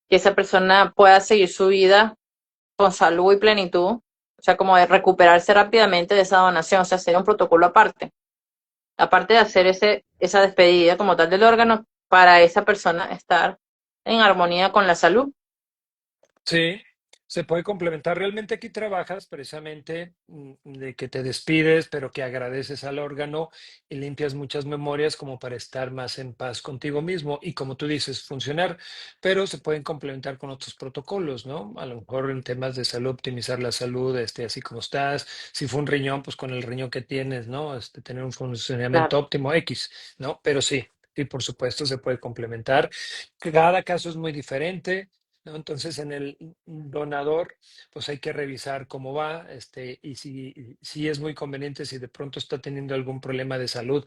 que esa persona pueda seguir su vida con salud y plenitud, o sea, como de recuperarse rápidamente de esa donación, o sea, hacer un protocolo aparte de hacer esa despedida como tal del órgano, para esa persona estar en armonía con la salud. Sí, Se puede complementar. Realmente aquí trabajas precisamente de que te despides, pero que agradeces al órgano y limpias muchas memorias como para estar más en paz contigo mismo y como tú dices, funcionar, pero se pueden complementar con otros protocolos, ¿no? A lo mejor en temas de salud, optimizar la salud, así como estás. Si fue un riñón, pues con el riñón que tienes, ¿no? Tener un Claro. funcionamiento óptimo X, ¿no? Pero sí, y por supuesto se puede complementar. Cada caso es muy diferente. ¿No? Entonces, en el donador, pues hay que revisar cómo va, y si es muy conveniente, si de pronto está teniendo algún problema de salud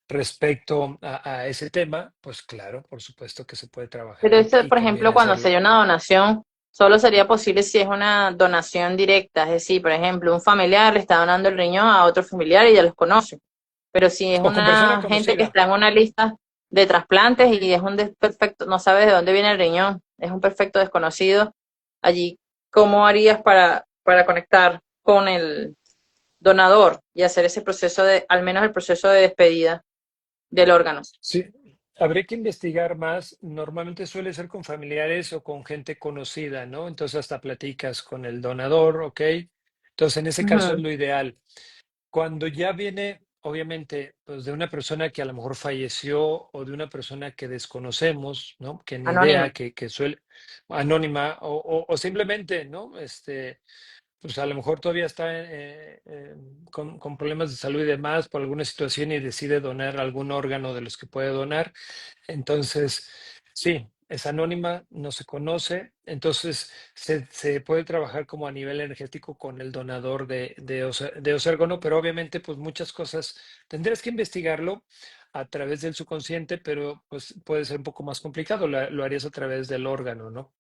respecto a ese tema, pues claro, por supuesto que se puede trabajar Pero y, eso, y por ejemplo, conviene cuando hacerlo. sería una donación, solo sería posible si es una donación directa, es decir, por ejemplo, un familiar le está donando el riñón a otro familiar y ya los conoce. Pero si es O con persona una gente que conocida. está en una lista de trasplantes y es un perfecto, no sabes de dónde viene el riñón, es un perfecto desconocido, allí, ¿cómo harías para conectar con el donador y hacer ese proceso de, al menos el proceso de despedida del órgano? Sí, habría que investigar más. Normalmente suele ser con familiares o con gente conocida, ¿no? Entonces hasta platicas con el donador, ¿ok? Entonces en ese caso es Ujú. lo ideal. Cuando ya viene, obviamente, pues de una persona que a lo mejor falleció o de una persona que desconocemos, ¿no? Que ni Anónimo. idea, que suele, anónima o simplemente, ¿no? Pues a lo mejor todavía está con problemas de salud y demás por alguna situación y decide donar algún órgano de los que puede donar. Entonces, sí, es anónima, no se conoce, entonces se puede trabajar como a nivel energético con el donador de osérgono, pero obviamente pues muchas cosas tendrías que investigarlo a través del subconsciente, pero pues puede ser un poco más complicado, lo harías a través del órgano, ¿no?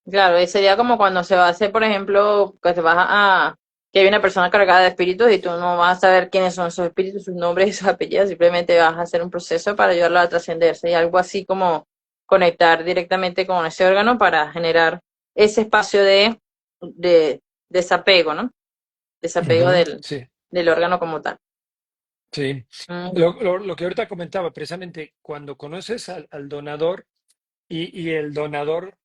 Claro, y sería como cuando se va a hacer, por ejemplo, que te vas que hay una persona cargada de espíritus y tú no vas a saber quiénes son esos espíritus, sus nombres y sus apellidos, simplemente vas a hacer un proceso para ayudarlo a trascenderse y algo así como conectar directamente con ese órgano para generar ese espacio de desapego, ¿no? Desapego Ujú, sí. del órgano como tal. Sí, Mm. lo que ahorita comentaba, precisamente cuando conoces al donador y el donador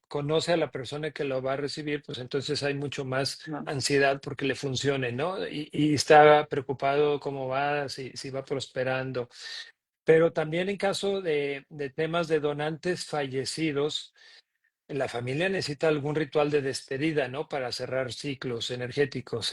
conoce a la persona que lo va a recibir, pues entonces hay mucho más No. ansiedad porque le funcione, ¿no? Y está preocupado cómo va, si va prosperando. Pero también en caso de temas de donantes fallecidos, la familia necesita algún ritual de despedida, ¿no? Para cerrar ciclos energéticos,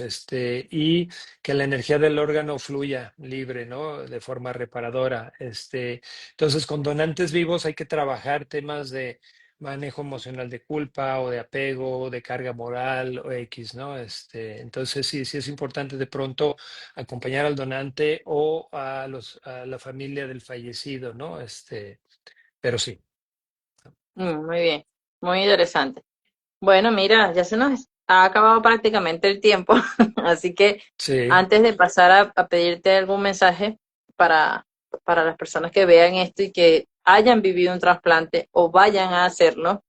y que la energía del órgano fluya libre, ¿no? De forma reparadora, Entonces, con donantes vivos hay que trabajar temas de manejo emocional de culpa o de apego, de carga moral o X, ¿no? Entonces sí es importante de pronto acompañar al donante o a la familia del fallecido, ¿no? Pero sí, Muy bien, muy interesante. Bueno, mira, ya se nos ha acabado prácticamente el tiempo, así que sí. antes de pasar a pedirte algún mensaje para, para las personas que vean esto y que hayan vivido un trasplante o vayan a hacerlo,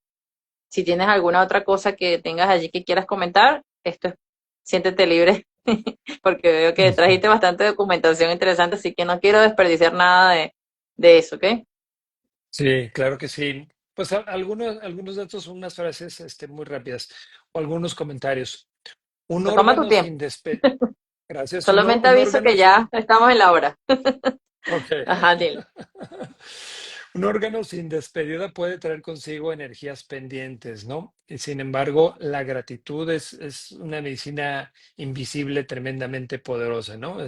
si tienes alguna otra cosa que tengas allí que quieras comentar, siéntete libre, porque veo que trajiste bastante documentación interesante, así que no quiero desperdiciar nada de eso, ¿ok? Sí, claro que sí. Pues algunos datos, unas frases muy rápidas o algunos comentarios. Un Pues toma tu órgano tiempo. sin Gracias. Solamente Un aviso órgano que sin. ya estamos en la hora. Ok. Ajá, dile. Un órgano sin despedida puede traer consigo energías pendientes, ¿no? Y sin embargo, la gratitud es una medicina invisible tremendamente poderosa, ¿no?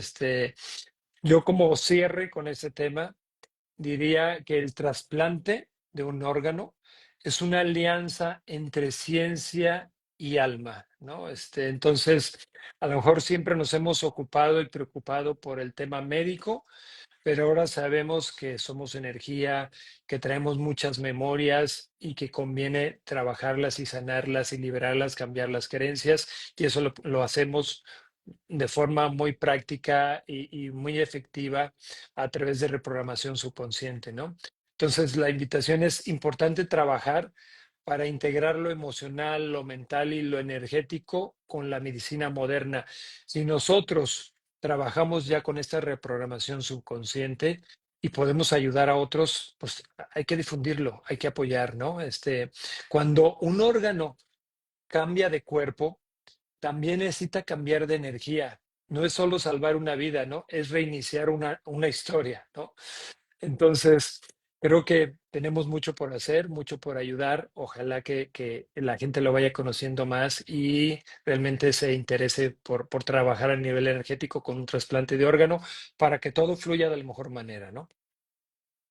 Yo como cierre con ese tema diría que el trasplante de un órgano es una alianza entre ciencia y alma, ¿no? Entonces, a lo mejor siempre nos hemos ocupado y preocupado por el tema médico, pero ahora sabemos que somos energía, que traemos muchas memorias y que conviene trabajarlas y sanarlas y liberarlas, cambiar las creencias, y eso lo hacemos de forma muy práctica y muy efectiva a través de reprogramación subconsciente, ¿no? Entonces, la invitación es importante trabajar para integrar lo emocional, lo mental y lo energético con la medicina moderna. Si nosotros trabajamos ya con esta reprogramación subconsciente y podemos ayudar a otros, pues hay que difundirlo, hay que apoyar, ¿no? Cuando un órgano cambia de cuerpo, también necesita cambiar de energía. No es solo salvar una vida, ¿no? Es reiniciar una historia, ¿no? Entonces, creo que tenemos mucho por hacer, mucho por ayudar. Ojalá que la gente lo vaya conociendo más y realmente se interese por trabajar a nivel energético con un trasplante de órgano para que todo fluya de la mejor manera, ¿no?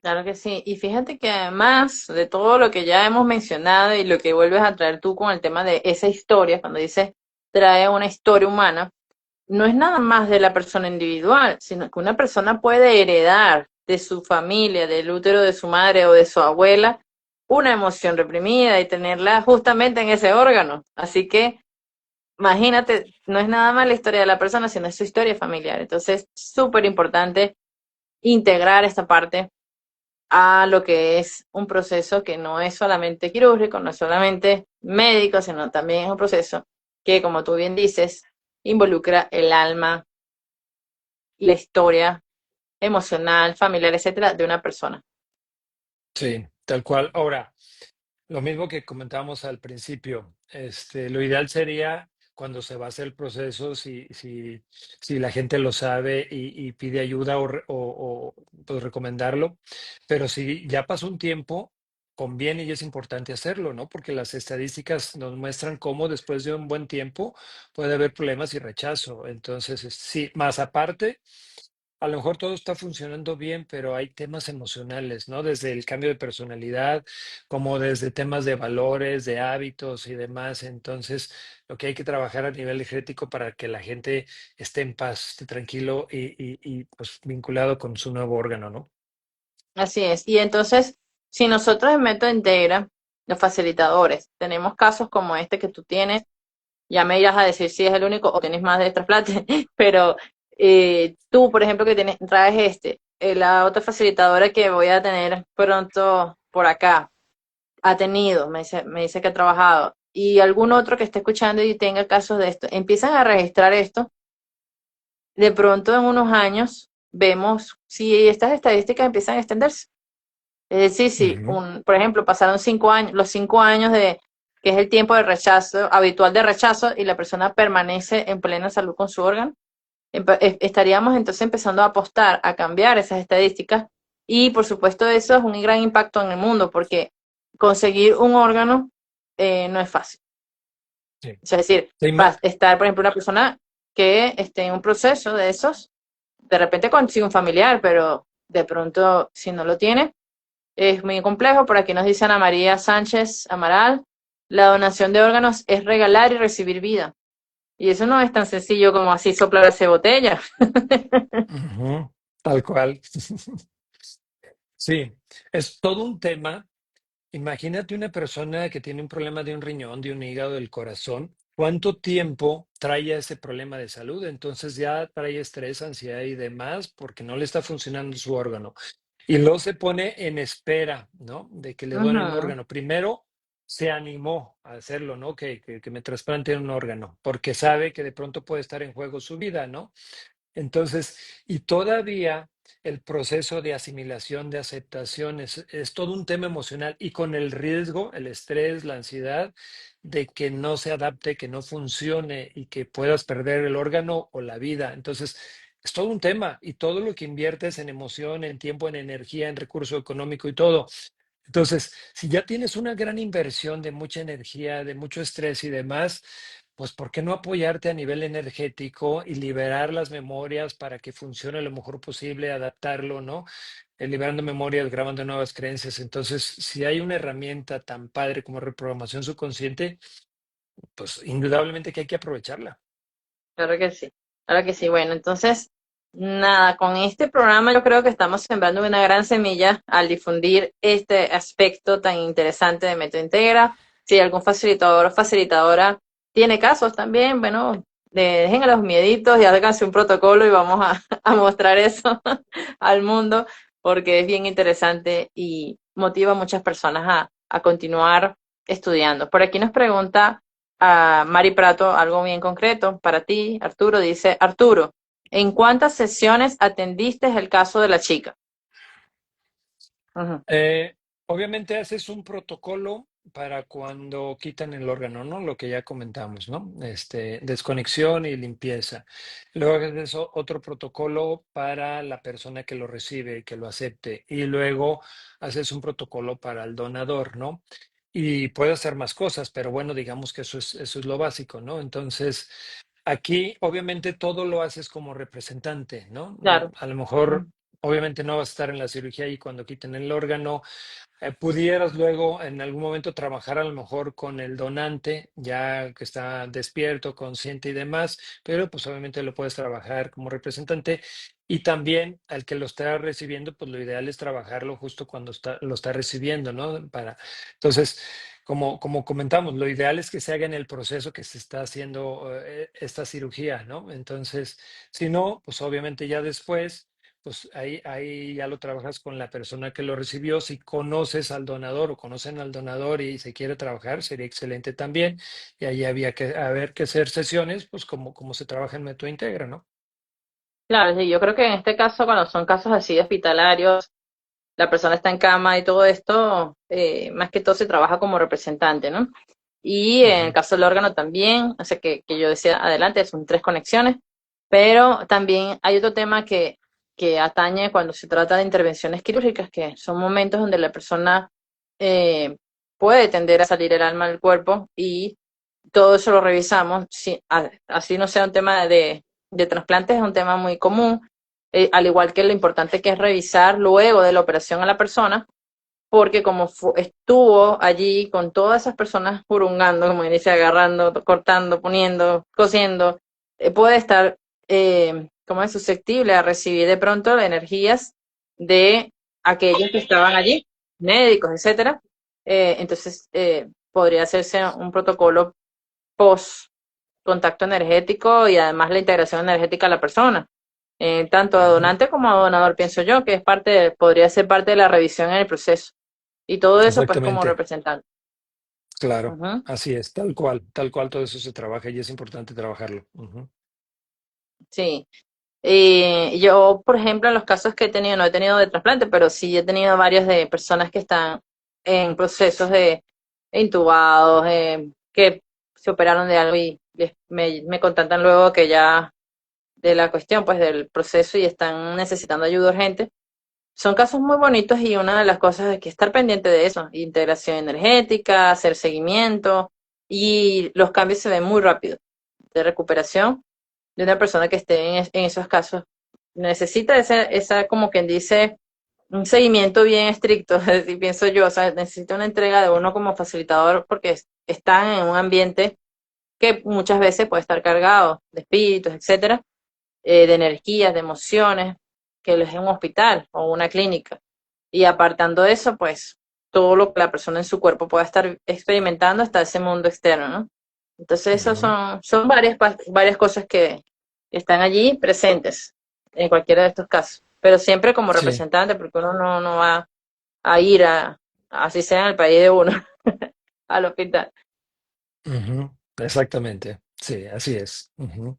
Claro que sí. Y fíjate que además de todo lo que ya hemos mencionado y lo que vuelves a traer tú con el tema de esa historia, cuando dices trae una historia humana, no es nada más de la persona individual, sino que una persona puede heredar de su familia, del útero de su madre o de su abuela, una emoción reprimida y tenerla justamente en ese órgano. Así que imagínate, no es nada más la historia de la persona, sino es su historia familiar. Entonces, súper importante integrar esta parte a lo que es un proceso que no es solamente quirúrgico, no es solamente médico, sino también es un proceso que, como tú bien dices, involucra el alma y la historia emocional, familiar, etcétera, de una persona. Sí, tal cual. Ahora, lo mismo que comentábamos al principio, lo ideal sería cuando se va a hacer el proceso, si la gente lo sabe y pide ayuda pues recomendarlo, pero si ya pasó un tiempo, conviene y es importante hacerlo, ¿no? Porque las estadísticas nos muestran cómo después de un buen tiempo puede haber problemas y rechazo. Entonces, sí, más aparte. A lo mejor todo está funcionando bien, pero hay temas emocionales, ¿no? Desde el cambio de personalidad, como desde temas de valores, de hábitos y demás. Entonces, lo que hay que trabajar a nivel energético para que la gente esté en paz, esté tranquilo y pues vinculado con su nuevo órgano, ¿no? Así es. Y entonces, si nosotros en Método Integra, los facilitadores, tenemos casos como este que tú tienes, ya me irás a decir si es el único o tienes más de trasplante, pero tú, por ejemplo, que tienes, traes la otra facilitadora que voy a tener pronto por acá, ha tenido, me dice que ha trabajado, y algún otro que esté escuchando y tenga casos de esto, empiezan a registrar esto, de pronto en unos años vemos si estas estadísticas empiezan a extenderse. Es decir, si Ujú. por ejemplo, pasaron 5 años, los 5 años que es el tiempo de rechazo, habitual de rechazo, y la persona permanece en plena salud con su órgano, estaríamos entonces empezando a apostar a cambiar esas estadísticas y por supuesto eso es un gran impacto en el mundo porque conseguir un órgano no es fácil. Sí. O sea, es decir, Te ima- estar, por ejemplo, una persona que esté en un proceso de esos, de repente consigue un familiar, pero de pronto si no lo tiene, es muy complejo. Por aquí nos dice Ana María Sánchez Amaral, la donación de órganos es regalar y recibir vida. Y eso no es tan sencillo como así soplar esa botella. Ujú. Tal cual. Sí, es todo un tema. Imagínate una persona que tiene un problema de un riñón, de un hígado, del corazón. ¿Cuánto tiempo trae ese problema de salud? Entonces ya trae estrés, ansiedad y demás porque no le está funcionando su órgano. Y luego se pone en espera, ¿no? De que le donen un Ujú. órgano. Primero se animó a hacerlo, ¿no? Que me trasplanten un órgano, porque sabe que de pronto puede estar en juego su vida, ¿no? Entonces, y todavía el proceso de asimilación, de aceptación, es todo un tema emocional y con el riesgo, el estrés, la ansiedad de que no se adapte, que no funcione y que puedas perder el órgano o la vida. Entonces, es todo un tema y todo lo que inviertes en emoción, en tiempo, en energía, en recurso económico y todo. Entonces, si ya tienes una gran inversión de mucha energía, de mucho estrés y demás, pues ¿por qué no apoyarte a nivel energético y liberar las memorias para que funcione lo mejor posible, adaptarlo, ¿no? Liberando memorias, grabando nuevas creencias. Entonces, si hay una herramienta tan padre como reprogramación subconsciente, pues indudablemente que hay que aprovecharla. Claro que sí, claro que sí. Bueno, entonces, nada, con este programa yo creo que estamos sembrando una gran semilla al difundir este aspecto tan interesante de Método Integra. Si algún facilitador o facilitadora tiene casos también, bueno, dejen a los mieditos y háganse un protocolo y vamos a mostrar eso al mundo porque es bien interesante y motiva a muchas personas a continuar estudiando. Por aquí nos pregunta a Mari Prato algo bien concreto para ti, Arturo. Dice, Arturo, ¿en cuántas sesiones atendiste el caso de la chica? Ujú. Eh, Obviamente haces un protocolo para cuando quitan el órgano, ¿no? Lo que ya comentamos, ¿no? Desconexión y limpieza. Luego haces eso, otro protocolo para la persona que lo recibe y que lo acepte. Y luego haces un protocolo para el donador, ¿no? Y puede hacer más cosas, pero bueno, digamos que eso es lo básico, ¿no? Entonces, aquí obviamente todo lo haces como representante, ¿no? Claro. A lo mejor, Mm. obviamente no vas a estar en la cirugía y cuando quiten el órgano pudieras luego en algún momento trabajar a lo mejor con el donante, ya que está despierto, consciente y demás, pero pues obviamente lo puedes trabajar como representante y también al que lo está recibiendo, pues lo ideal es trabajarlo justo cuando lo está recibiendo, ¿no? Entonces, como comentamos, lo ideal es que se haga en el proceso que se está haciendo esta cirugía, ¿no? Entonces, si no, pues obviamente ya después pues ahí ya lo trabajas con la persona que lo recibió. Si conoces al donador o conocen al donador y se quiere trabajar, sería excelente también. Y ahí había que haber que hacer sesiones, pues como se trabaja en Método Integra, ¿no? Claro, sí, yo creo que en este caso, cuando son casos así hospitalarios, la persona está en cama y todo esto, más que todo se trabaja como representante, ¿no? Y en el Ujú, caso del órgano también, o sea que yo decía adelante, son tres conexiones, pero también hay otro tema que atañe cuando se trata de intervenciones quirúrgicas, que son momentos donde la persona eh, puede tender a salir el alma del cuerpo y todo eso lo revisamos, así no sea un tema de trasplantes, es un tema muy común, al igual que lo importante que es revisar luego de la operación a la persona, porque como estuvo allí con todas esas personas jurungando, como dice, agarrando, cortando, poniendo, cosiendo, puede estar, como es susceptible a recibir de pronto energías de aquellos que estaban allí, médicos, etcétera. Entonces, podría hacerse un protocolo post contacto energético y además la integración energética a la persona, tanto a ujú, donante como a donador, pienso yo, que es podría ser parte de la revisión en el proceso. Y todo eso, pues, como exactamente, representante. claro. Ujú. Así es, tal cual todo eso se trabaja y es importante trabajarlo. Ujú, Sí. Y yo, por ejemplo, en los casos que he tenido, no he tenido de trasplante, pero sí he tenido varios de personas que están en procesos de intubados, que se operaron de algo y me contactan luego que ya de la cuestión, pues del proceso y están necesitando ayuda urgente. Son casos muy bonitos y una de las cosas es que estar pendiente de eso, integración energética, hacer seguimiento y los cambios se ven muy rápido de recuperación de una persona que esté en esos casos. Necesita esa, como quien dice, un seguimiento bien estricto, así pienso yo, o sea, necesita una entrega de uno como facilitador porque están en un ambiente que muchas veces puede estar cargado de espíritus, etcétera, de energías, de emociones, que es un hospital o una clínica. Y apartando eso, pues todo lo que la persona en su cuerpo pueda estar experimentando hasta ese mundo externo, ¿no? Entonces, esas ujú. son varias cosas que están allí presentes en cualquiera de estos casos, pero siempre como Sí. representante, porque uno no va a ir así sea en el país de uno, al hospital. Ujú, exactamente, sí, así es. Ujú.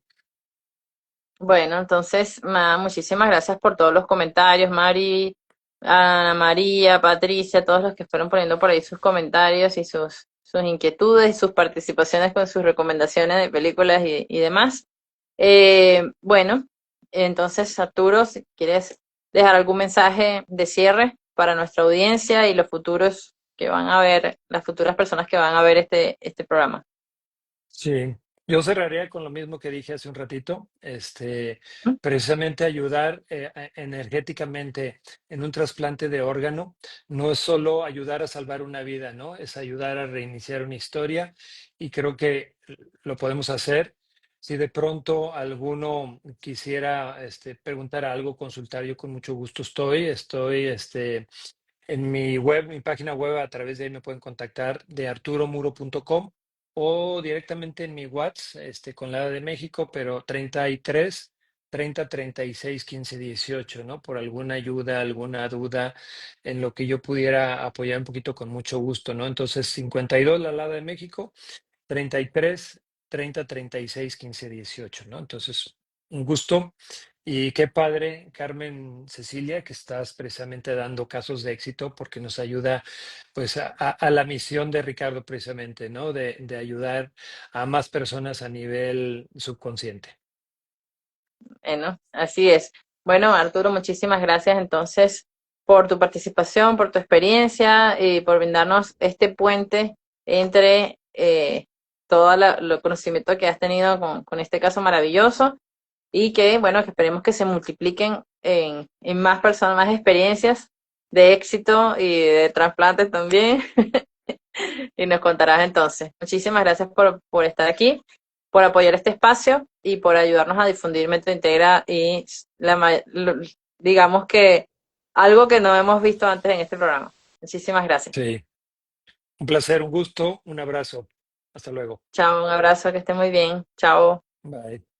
Bueno, entonces, muchísimas gracias por todos los comentarios, Mari, Ana María, Patricia, todos los que fueron poniendo por ahí sus comentarios y sus inquietudes y sus participaciones con sus recomendaciones de películas y demás. Bueno, entonces, Arturo, si quieres dejar algún mensaje de cierre para nuestra audiencia y los futuros que van a ver, las futuras personas que van a ver este programa. Sí, yo cerraría con lo mismo que dije hace un ratito, ¿Mm? precisamente ayudar energéticamente en un trasplante de órgano, no es solo ayudar a salvar una vida, ¿no? Es ayudar a reiniciar una historia y creo que lo podemos hacer. Si de pronto alguno quisiera preguntar algo, consultar, yo con mucho gusto estoy en mi web, mi página web, a través de ahí me pueden contactar de arturomuro.com o directamente en mi WhatsApp, con la de México, pero 33 30 36 15 18, ¿no? Por alguna ayuda, alguna duda en lo que yo pudiera apoyar un poquito con mucho gusto, ¿no? Entonces, 52 la de México, 33 30 36 15 18, ¿no? Entonces, un gusto. Y qué padre, Carmen Cecilia, que estás precisamente dando casos de éxito porque nos ayuda pues a la misión de Ricardo precisamente, ¿no? De ayudar a más personas a nivel subconsciente. Bueno, así es. Bueno, Arturo, muchísimas gracias entonces por tu participación, por tu experiencia y por brindarnos este puente entre todo el conocimiento que has tenido con este caso maravilloso y que, bueno, que esperemos que se multipliquen en más personas, más experiencias de éxito y de trasplantes también. Y nos contarás entonces. Muchísimas gracias por estar aquí, por apoyar este espacio y por ayudarnos a difundir Mente Integra y digamos que algo que no hemos visto antes en este programa. Muchísimas gracias. Sí, un placer, un gusto, un abrazo. Hasta luego. Chao, un abrazo, que esté muy bien. Chao. Bye.